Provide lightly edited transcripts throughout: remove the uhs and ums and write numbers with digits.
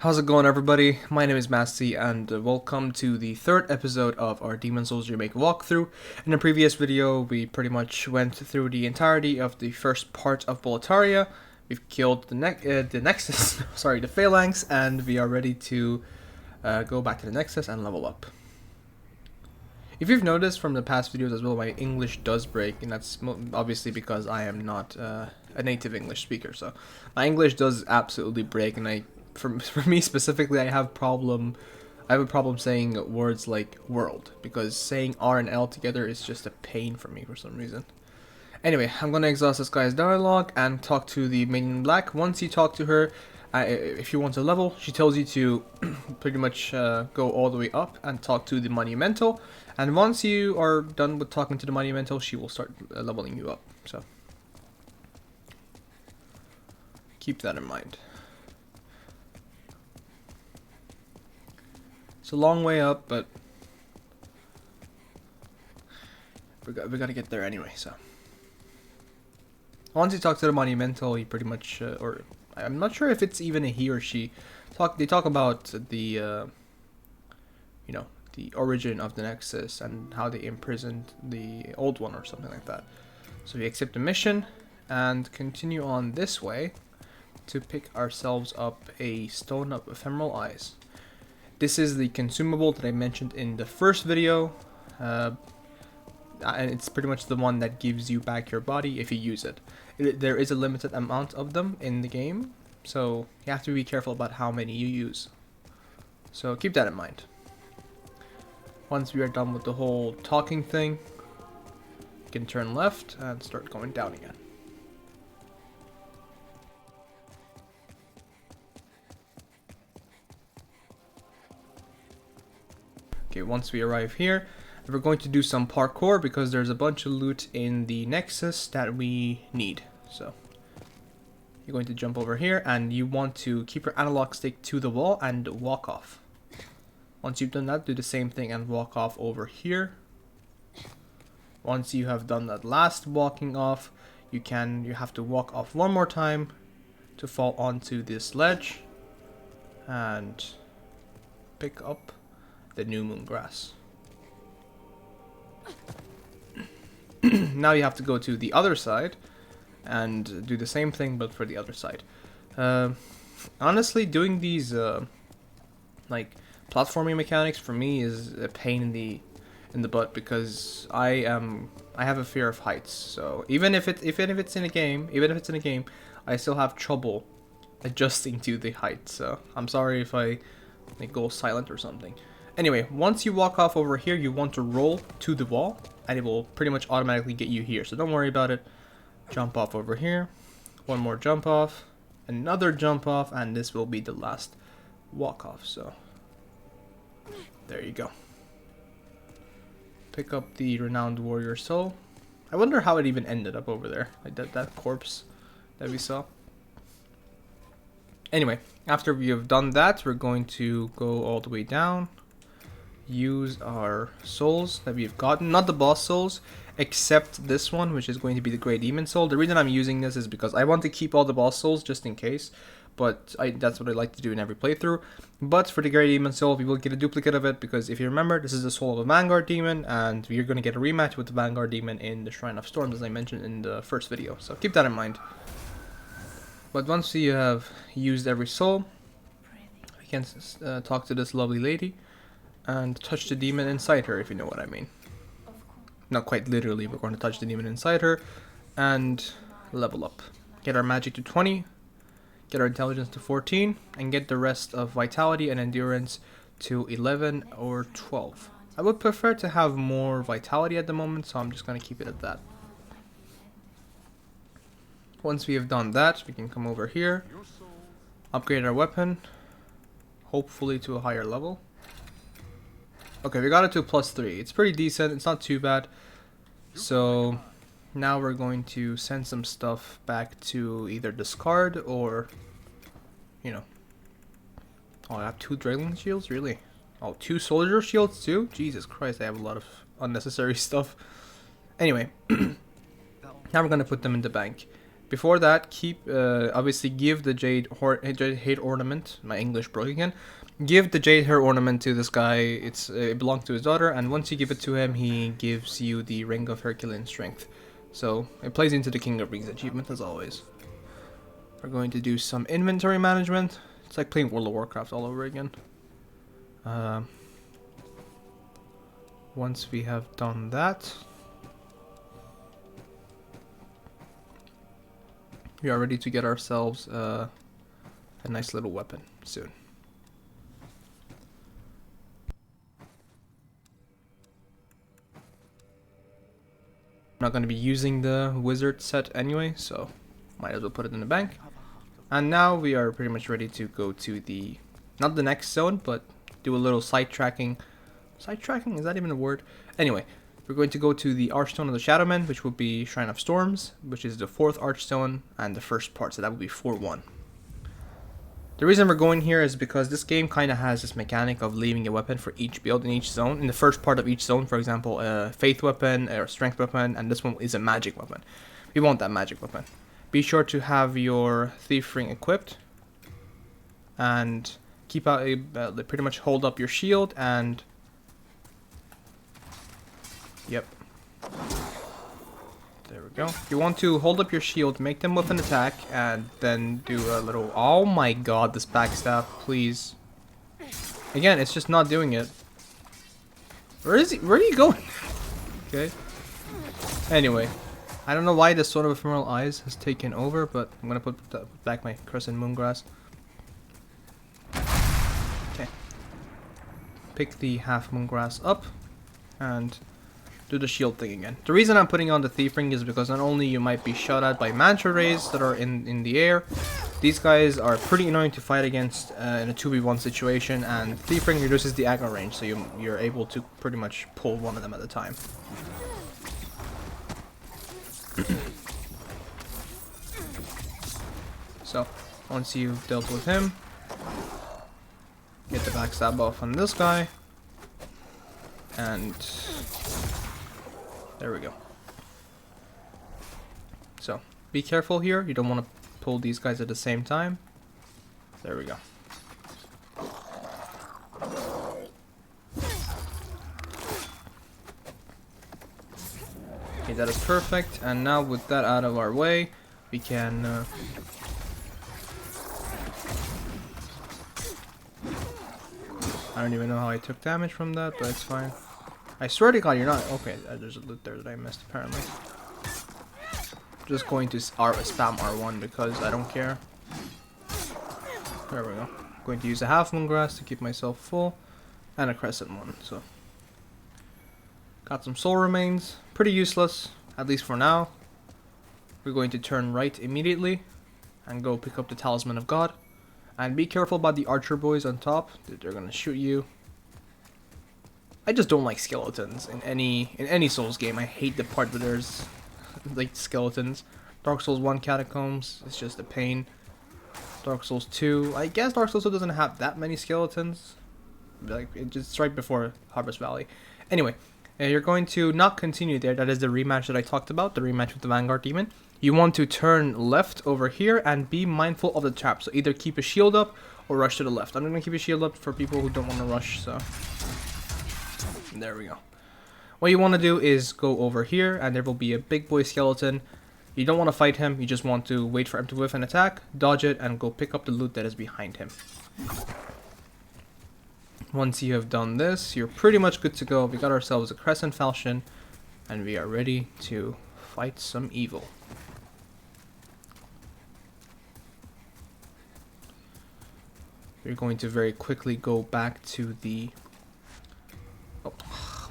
How's it going, everybody? My name is Masih, and welcome to the third episode of our Demon Souls Remake walkthrough. In the previous video, we pretty much went through the entirety of the first part of Boletaria. We've killed the Nexus, sorry, the Phalanx, and we are ready to go back to the Nexus and level up. If you've noticed from the past videos as well, my English does break, and that's obviously because I am not a native English speaker. So my English does absolutely break, and for me specifically, I have a problem saying words like world, because saying R and L together is just a pain for me for some reason. Anyway, I'm gonna exhaust this guy's dialogue and talk to the maiden in black. Once you talk to her, if you want to level, she tells you to pretty much go all the way up and talk to the monumental. And once you are done with talking to the monumental, she will start leveling you up. So keep that in mind. It's a long way up, but we got to get there anyway. So once you talk to the monumental, you pretty much, or I'm not sure if it's even a he or she. They talk about the, the origin of the Nexus and how they imprisoned the old one or something like that. So we accept the mission and continue on this way to pick ourselves up a Stone of Ephemeral Eyes. This is the consumable that I mentioned in the first video, and it's pretty much the one that gives you back your body if you use it. There is a limited amount of them in the game, so you have to be careful about how many you use. So keep that in mind. Once we are done with the whole talking thing, you can turn left and start going down again. Okay, once we arrive here, we're going to do some parkour because there's a bunch of loot in the Nexus that we need. So you're going to jump over here and you want to keep your analog stick to the wall and walk off. Once you've done that, do the same thing and walk off over here. Once you have done that last walking off, you have to walk off one more time to fall onto this ledge and pick up the new moon grass. Now you have to go to the other side and do the same thing but for the other side. Honestly, doing these like platforming mechanics for me is a pain in the butt because I have a fear of heights. So even if it's in a game, I still have trouble adjusting to the height. So I'm sorry if I go silent or something. Anyway, once you walk off over here, you want to roll to the wall, and it will pretty much automatically get you here. So don't worry about it. Jump off over here. One more jump off. Another jump off, and this will be the last walk off. So there you go. Pick up the Renowned Warrior Soul. I wonder how it even ended up over there. Like that corpse that we saw. Anyway, after we have done that, we're going to go all the way down. Use our souls that we've gotten, not the boss souls, except this one, which is going to be the Great Demon Soul. The reason I'm using this is because I want to keep all the boss souls just in case, but that's what I like to do in every playthrough. But for the Great Demon Soul, we will get a duplicate of it, because if you remember, this is the soul of a Vanguard Demon, and you're going to get a rematch with the Vanguard Demon in the Shrine of Storms, as I mentioned in the first video, so keep that in mind. But once you have used every soul, we can talk to this lovely lady and touch the demon inside her, if you know what I mean. Not quite literally, we're going to touch the demon inside her and level up. Get our magic to 20, get our intelligence to 14, and get the rest of vitality and endurance to 11 or 12. I would prefer to have more vitality at the moment, so I'm just going to keep it at that. Once we have done that, we can come over here, upgrade our weapon, hopefully to a higher level. Okay, we got it to +3. It's pretty decent. It's not too bad. So now we're going to send some stuff back to either discard or, Oh, I have 2 Drailing Shields? Really? Oh, 2 Soldier Shields too? Jesus Christ, I have a lot of unnecessary stuff. Anyway, now we're going to put them in the bank. Before that, keep obviously give the jade hair ornament. My English broke again. Give the jade hair ornament to this guy. It belongs to his daughter, and once you give it to him, he gives you the Ring of Herculean Strength. So it plays into the King of Rings achievement as always. We're going to do some inventory management. It's like playing World of Warcraft all over again. Once we have done that, we are ready to get ourselves a nice little weapon soon. I'm not going to be using the wizard set anyway, so might as well put it in the bank. And now we are pretty much ready to go to the, not the next zone, but do a little sidetracking. Sidetracking? Is that even a word? Anyway, we're going to go to the Archstone of the Shadowmen, which will be Shrine of Storms, which is the 4th Archstone and the first part, so that would be 4-1. The reason we're going here is because this game kind of has this mechanic of leaving a weapon for each build in each zone. In the first part of each zone, for example, a faith weapon or a strength weapon, and this one is a magic weapon. We want that magic weapon. Be sure to have your thief ring equipped, and keep out pretty much hold up your shield and yep. There we go. You want to hold up your shield, make them with an attack, and then do a little... Oh my god, this backstab, please. Again, it's just not doing it. Where is he? Where are you going? Okay. Anyway, I don't know why the Sword of Ephemeral Eyes has taken over, but I'm gonna put back my Crescent Moongrass. Okay. Pick the half Moongrass up, and do the shield thing again. The reason I'm putting on the Thief Ring is because not only you might be shot at by Manta Rays that are in the air, these guys are pretty annoying to fight against in a 2v1 situation, and Thief Ring reduces the aggro range, so you're able to pretty much pull one of them at a time. So, once you've dealt with him, get the backstab off on this guy, and there we go. So, be careful here. You don't want to pull these guys at the same time. There we go. Okay, that is perfect. And now with that out of our way, we can... I don't even know how I took damage from that, but it's fine. I swear to god, you're not... Okay, there's a loot there that I missed, apparently. Just going to spam R1 because I don't care. There we go. Going to use a half Moongrass to keep myself full. And a Crescent one, so... Got some soul remains. Pretty useless, at least for now. We're going to turn right immediately. And go pick up the Talisman of God. And be careful about the archer boys on top. They're gonna shoot you. I just don't like skeletons in any Souls game. I hate the part where there's like skeletons. Dark Souls 1 Catacombs, it's just a pain. Dark Souls 2, I guess Dark Souls 2 doesn't have that many skeletons. Like it's just right before Harvest Valley. Anyway, you're going to not continue there. That is the rematch that I talked about, the rematch with the Vanguard Demon. You want to turn left over here and be mindful of the trap. So either keep a shield up or rush to the left. I'm gonna keep a shield up for people who don't want to rush, so there we go. What you want to do is go over here, and there will be a big boy skeleton. You don't want to fight him, you just want to wait for him to whiff an attack, dodge it, and go pick up the loot that is behind him. Once you have done this, you're pretty much good to go. We got ourselves a Crescent Falchion, and we are ready to fight some evil. We're going to very quickly go back to the... Oh,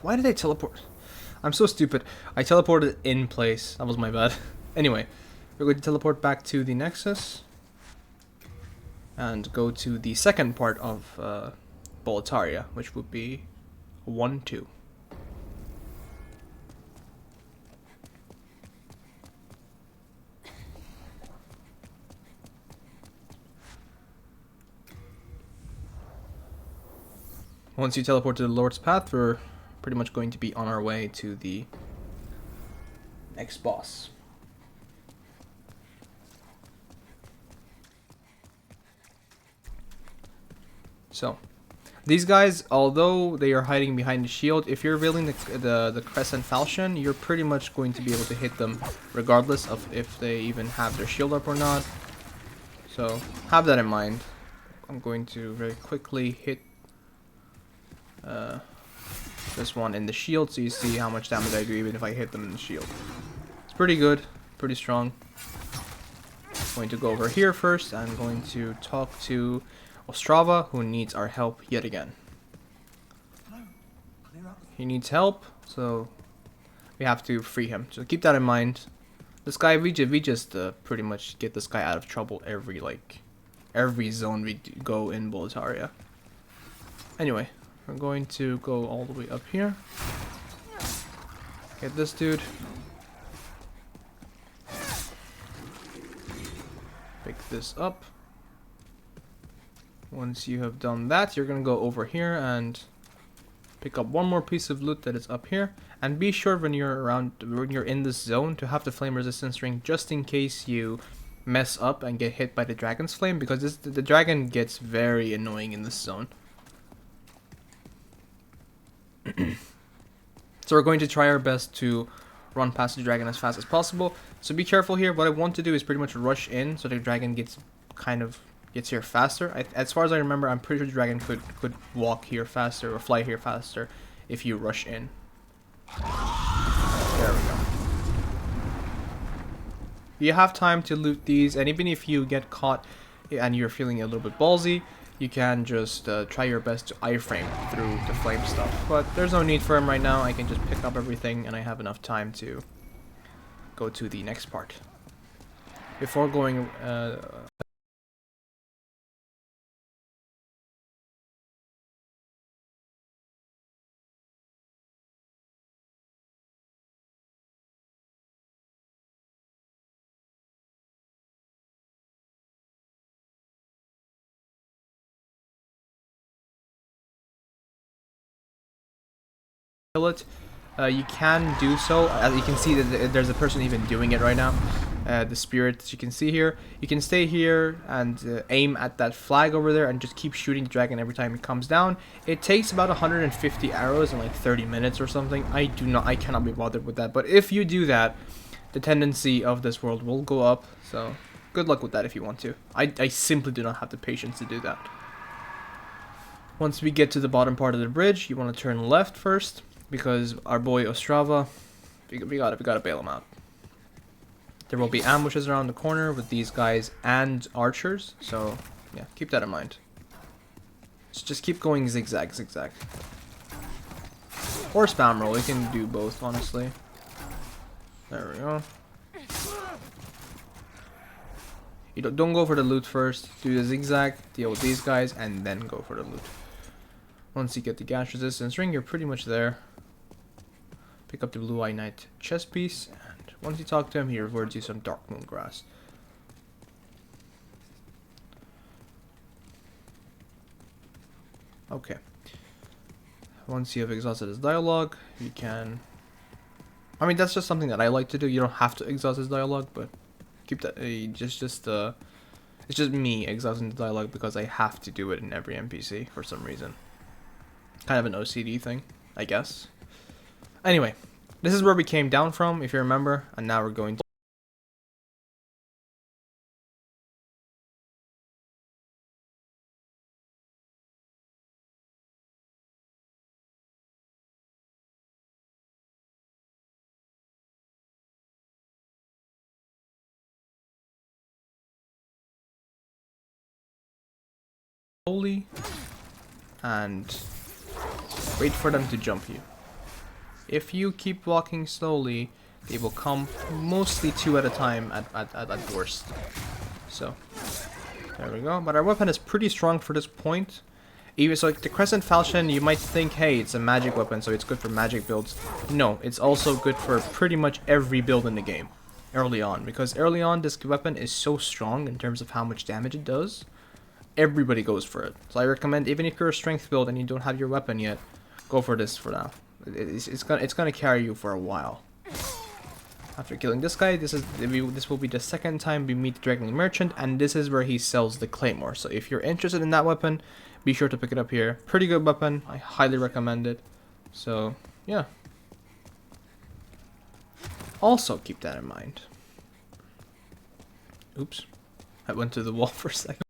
why did I teleport? I'm so stupid. I teleported in place. That was my bad. Anyway, we're going to teleport back to the Nexus and go to the second part of Boletaria, which would be 1-2. Once you teleport to the Lord's Path, we're pretty much going to be on our way to the next boss. So, these guys, although they are hiding behind the shield, if you're building the Crescent Falchion, you're pretty much going to be able to hit them regardless of if they even have their shield up or not. So, have that in mind. I'm going to very quickly hit this one in the shield so you see how much damage I do even if I hit them in the shield. It's pretty good, pretty strong. I'm going to go over here first. I'm going to talk to Ostrava, who needs our help yet again. He needs help, so we have to free him. So keep that in mind. This guy, we just pretty much get this guy out of trouble every zone we go in Boletaria. Anyway, we're going to go all the way up here. Get this dude. Pick this up. Once you have done that, you're gonna go over here and pick up one more piece of loot that is up here. And be sure when you're in this zone to have the flame resistance ring just in case you mess up and get hit by the dragon's flame, because the dragon gets very annoying in this zone. So we're going to try our best to run past the dragon as fast as possible. So be careful here. What I want to do is pretty much rush in so the dragon gets here faster. As far as I remember, I'm pretty sure the dragon could walk here faster or fly here faster if you rush in. There we go. You have time to loot these, and even if you get caught and you're feeling a little bit ballsy, you can just try your best to iframe through the flame stuff. But there's no need for him right now. I can just pick up everything, and I have enough time to go to the next part. Before going... it, you can do so. As you can see that there's a person even doing it right now. The spirit that you can see here. You can stay here and aim at that flag over there and just keep shooting the dragon every time it comes down. It takes about 150 arrows in like 30 minutes or something. I cannot be bothered with that. But if you do that, the tendency of this world will go up. So good luck with that if you want to. I simply do not have the patience to do that. Once we get to the bottom part of the bridge, you want to turn left first, because our boy Ostrava, we gotta bail him out. There will be ambushes around the corner with these guys and archers, so yeah, keep that in mind. So just keep going zigzag, zigzag. Or spam roll, you can do both, honestly. There we go. You don't go for the loot first, do the zigzag, deal with these guys, and then go for the loot. Once you get the gas resistance ring, you're pretty much there. Pick up the Blue Eye Knight chest piece, and once you talk to him, he rewards you some Dark Moon Grass. Okay. Once you have exhausted his dialogue, you can... I mean, that's just something that I like to do. You don't have to exhaust his dialogue, but keep that... it's just me exhausting the dialogue because I have to do it in every NPC for some reason. Kind of an OCD thing, I guess. Anyway, this is where we came down from, if you remember, and now we're going to... slowly, and wait for them to jump you. If you keep walking slowly, they will come mostly 2 at a time at worst. So, there we go. But our weapon is pretty strong for this point. Even so, like the Crescent Falchion, you might think, hey, it's a magic weapon, so it's good for magic builds. No, it's also good for pretty much every build in the game, early on. Because early on, this weapon is so strong in terms of how much damage it does. Everybody goes for it. So I recommend, even if you're a strength build and you don't have your weapon yet, go for this for now. It's gonna carry you for a while. After killing this guy, this will be the second time we meet the Dragon Merchant, and this is where he sells the Claymore. So if you're interested in that weapon, be sure to pick it up here. Pretty good weapon. I highly recommend it. So, yeah. Also keep that in mind. Oops. I went to the wall for a second.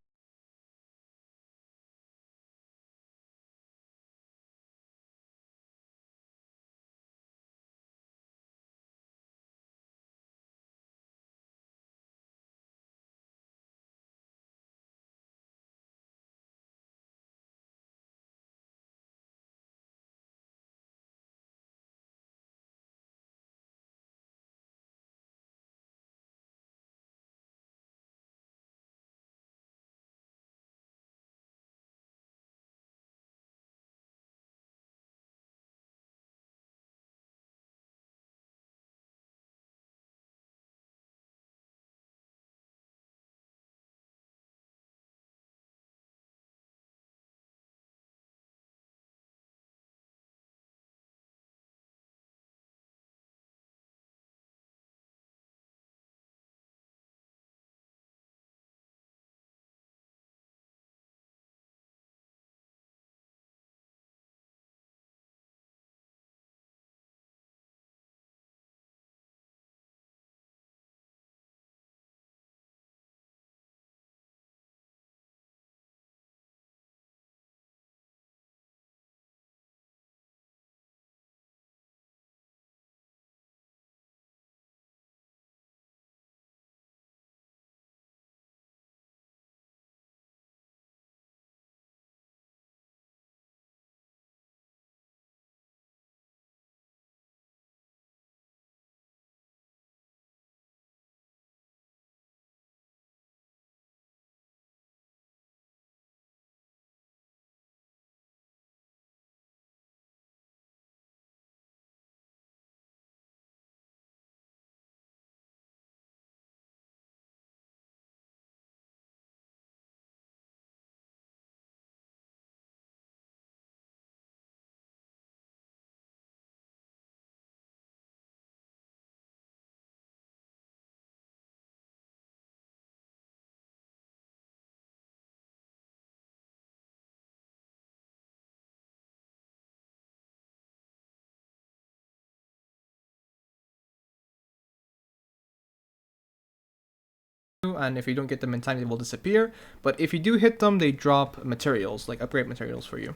And if you don't get them in time, they will disappear. But if you do hit them, they drop materials, like upgrade materials for you.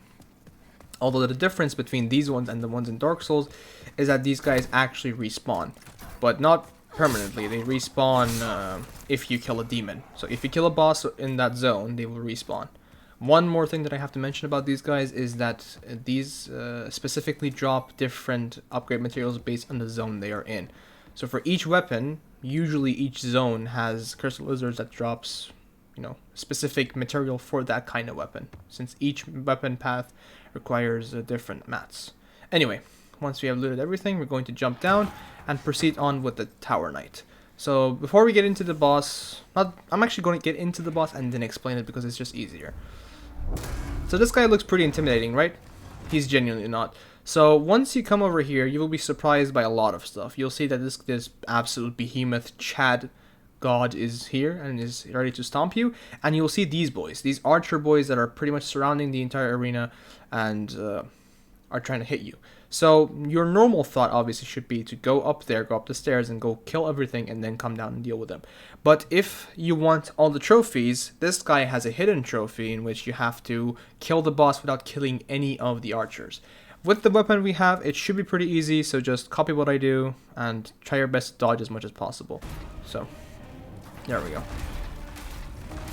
Although the difference between these ones and the ones in Dark Souls is that these guys actually respawn, but not permanently. They respawn if you kill a demon. So if you kill a boss in that zone, they will respawn. One more thing that I have to mention about these guys is that these specifically drop different upgrade materials based on the zone they are in. So for each weapon, usually each zone has Crystal Lizards that drops, specific material for that kind of weapon, since each weapon path requires different mats. Anyway, once we have looted everything, we're going to jump down and proceed on with the Tower Knight. So before we get into the boss, I'm actually going to get into the boss and then explain it because it's just easier. So this guy looks pretty intimidating, right? He's genuinely not. So once you come over here, you will be surprised by a lot of stuff. You'll see that this absolute behemoth Chad god is here and is ready to stomp you. And you'll see these boys, these archer boys that are pretty much surrounding the entire arena and are trying to hit you. So your normal thought obviously should be to go up there, go up the stairs and go kill everything and then come down and deal with them. But if you want all the trophies, this guy has a hidden trophy in which you have to kill the boss without killing any of the archers. With the weapon we have, it should be pretty easy, so just copy what I do and try your best to dodge as much as possible. So, there we go.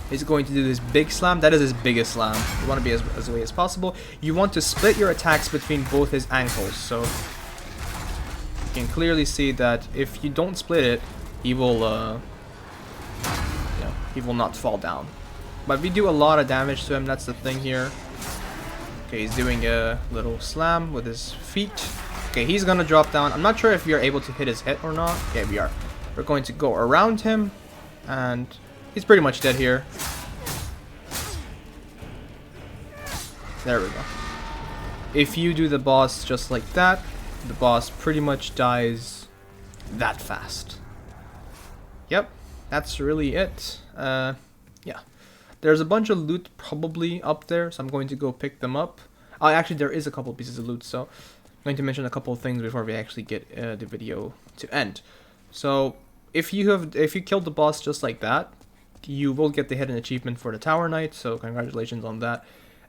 He's going to do this big slam. That is his biggest slam. You want to be as away as possible. You want to split your attacks between both his ankles, so you can clearly see that if you don't split it, he will, he will not fall down. But we do a lot of damage to him, that's the thing here. Okay, he's doing a little slam with his feet. Okay, he's gonna drop down. I'm not sure if we are able to hit his head or not. Okay, we are. We're going to go around him, and he's pretty much dead here. There we go. If you do the boss just like that, the boss pretty much dies that fast. yep, that's really it. Yeah. There's a bunch of loot probably up there, so I'm going to go pick them up. Actually, there is a couple pieces of loot, so I'm going to mention a couple of things before we actually get the video to end. So, if you killed the boss just like that, you will get the hidden achievement for the Tower Knight, so congratulations on that.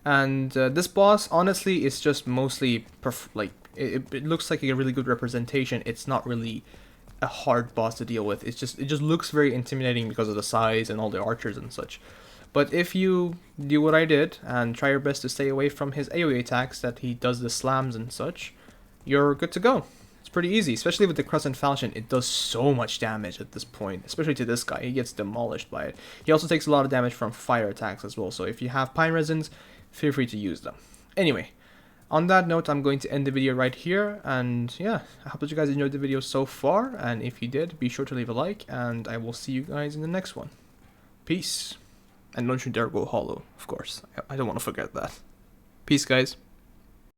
And this boss, honestly, is just mostly, it looks like a really good representation. It's not really a hard boss to deal with. It just looks very intimidating because of the size and all the archers and such. But if you do what I did and try your best to stay away from his AoE attacks that he does the slams and such, you're good to go. It's pretty easy, especially with the Crescent Falchion. It does so much damage at this point, especially to this guy. He gets demolished by it. He also takes a lot of damage from fire attacks as well, so if you have pine resins, feel free to use them. Anyway, on that note, I'm going to end the video right here, and yeah, I hope that you guys enjoyed the video so far, and if you did, be sure to leave a like, and I will see you guys in the next one. Peace. And don't you dare go hollow, of course. I don't want to forget that. Peace, guys.